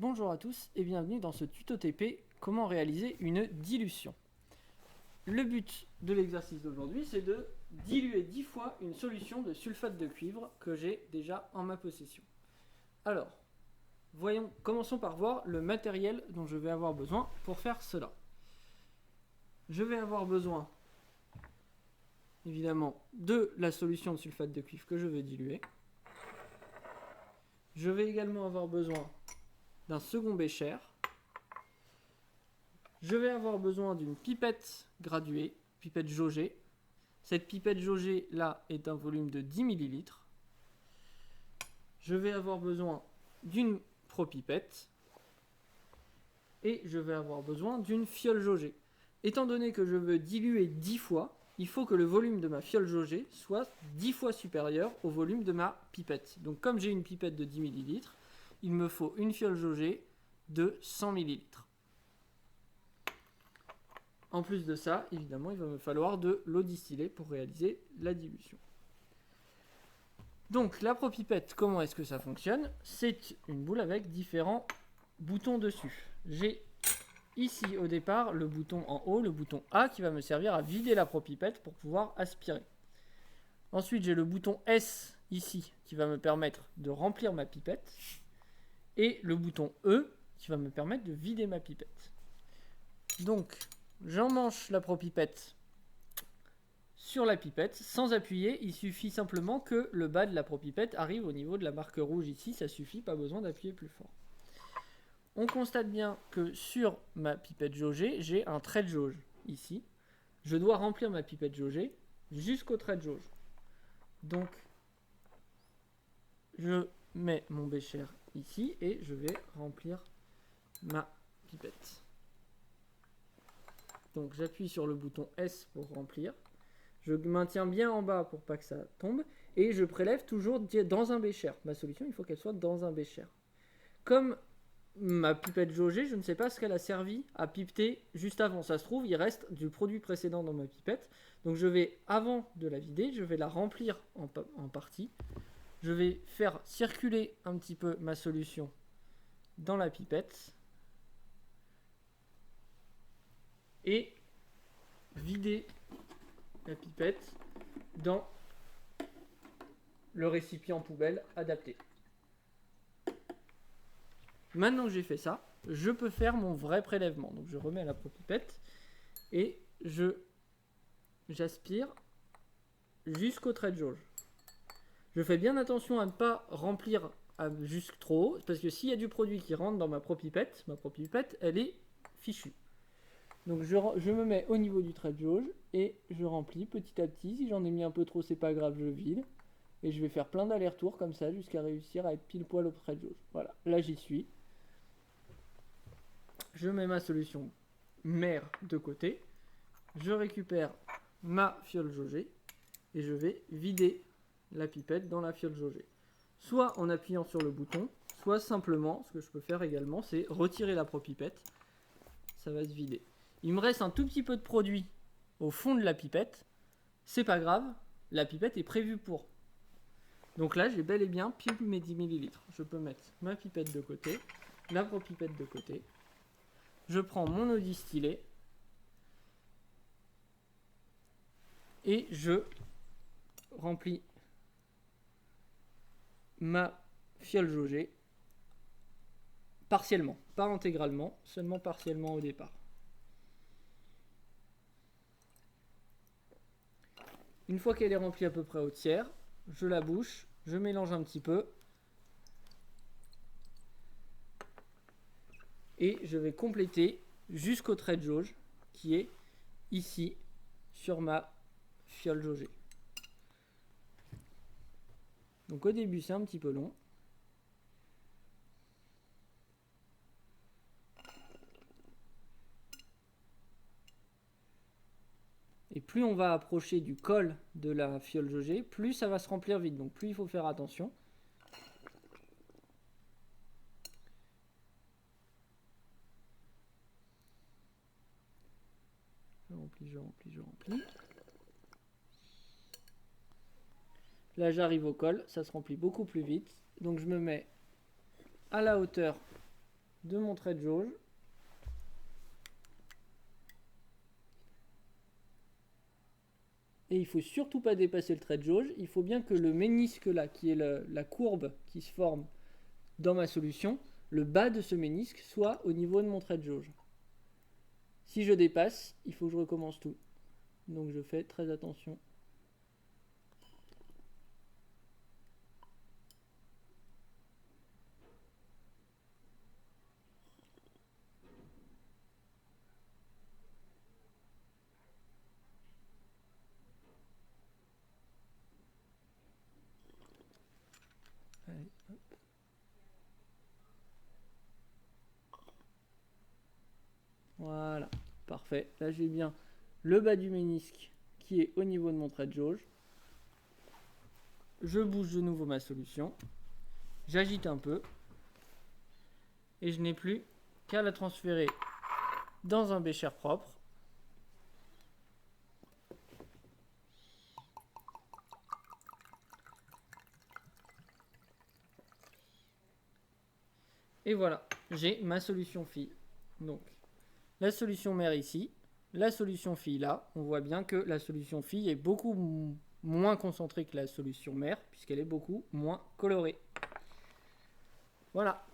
Bonjour à tous et bienvenue dans ce tuto TP, comment réaliser une dilution. Le but de l'exercice d'aujourd'hui, c'est de diluer 10 fois une solution de sulfate de cuivre que j'ai déjà en ma possession. Alors, commençons par voir le matériel dont je vais avoir besoin pour faire cela. Je vais avoir besoin, évidemment, de la solution de sulfate de cuivre que je veux diluer. Je vais également avoir besoin d'un second bécher. Je vais avoir besoin d'une pipette graduée, pipette jaugée. Cette pipette jaugée là est un volume de 10 ml. Je vais avoir besoin d'une propipette et je vais avoir besoin d'une fiole jaugée. Étant donné que je veux diluer 10 fois, il faut que le volume de ma fiole jaugée soit 10 fois supérieur au volume de ma pipette. Donc comme j'ai une pipette de 10 ml, il me faut une fiole jaugée de 100 ml. En plus de ça, évidemment, il va me falloir de l'eau distillée pour réaliser la dilution. Donc la propipette, comment est-ce que ça fonctionne? C'est une boule avec différents boutons dessus. J'ai ici au départ le bouton en haut, le bouton A, qui va me servir à vider la propipette pour pouvoir aspirer. Ensuite, j'ai le bouton S ici qui va me permettre de remplir ma pipette. Et le bouton E qui va me permettre de vider ma pipette. Donc, j'emmanche la propipette sur la pipette sans appuyer. Il suffit simplement que le bas de la propipette arrive au niveau de la marque rouge ici. Ça suffit, pas besoin d'appuyer plus fort. On constate bien que sur ma pipette jaugée, j'ai un trait de jauge ici. Je dois remplir ma pipette jaugée jusqu'au trait de jauge. Donc, je mets mon bécher ici et je vais remplir ma pipette. Donc j'appuie sur le bouton S pour remplir. Je maintiens bien en bas pour pas que ça tombe. Et je prélève toujours dans un bécher. Ma solution, il faut qu'elle soit dans un bécher. Comme ma pipette jaugée, je ne sais pas ce qu'elle a servi à pipeter juste avant. Ça se trouve, il reste du produit précédent dans ma pipette. Donc je vais, avant de la vider, je vais la remplir en partie. Je vais faire circuler un petit peu ma solution dans la pipette. Et vider la pipette dans le récipient poubelle adapté. Maintenant que j'ai fait ça, je peux faire mon vrai prélèvement. Donc je remets la propipette et j'aspire jusqu'au trait de jauge. Je fais bien attention à ne pas remplir jusque trop haut, parce que s'il y a du produit qui rentre dans ma propipette, elle est fichue. Donc je me mets au niveau du trait de jauge et je remplis petit à petit. Si j'en ai mis un peu trop, c'est pas grave, je vide. Et je vais faire plein d'allers-retours comme ça jusqu'à réussir à être pile poil au trait de jauge. Voilà, là j'y suis. Je mets ma solution mère de côté. Je récupère ma fiole jaugée et je vais vider la pipette dans la fiole jaugée. Soit en appuyant sur le bouton, soit simplement, ce que je peux faire également, c'est retirer la propipette. Ça va se vider. Il me reste un tout petit peu de produit au fond de la pipette. C'est pas grave, la pipette est prévue pour. Donc là, j'ai bel et bien pile mes 10 ml. Je peux mettre ma pipette de côté, la propipette de côté. Je prends mon eau distillée et je remplis ma fiole jaugée partiellement, pas intégralement, seulement partiellement au départ. Une fois qu'elle est remplie à peu près au tiers, je la bouche, je mélange un petit peu et je vais compléter jusqu'au trait de jauge qui est ici sur ma fiole jaugée. Donc au début c'est un petit peu long. Et plus on va approcher du col de la fiole jaugée, plus ça va se remplir vite. Donc plus il faut faire attention. Je remplis. Là j'arrive au col, ça se remplit beaucoup plus vite. Donc je me mets à la hauteur de mon trait de jauge. Et il ne faut surtout pas dépasser le trait de jauge. Il faut bien que le ménisque là, qui est la courbe qui se forme dans ma solution, le bas de ce ménisque soit au niveau de mon trait de jauge. Si je dépasse, il faut que je recommence tout. Donc je fais très attention. Allez, hop. Voilà, parfait. Là j'ai bien le bas du ménisque qui est au niveau de mon trait de jauge. Je bouge de nouveau ma solution. J'agite un peu. Et je n'ai plus qu'à la transférer dans un bécher propre. Et voilà, j'ai ma solution fille. Donc, la solution mère ici, la solution fille là. On voit bien que la solution fille est beaucoup moins concentrée que la solution mère, puisqu'elle est beaucoup moins colorée. Voilà.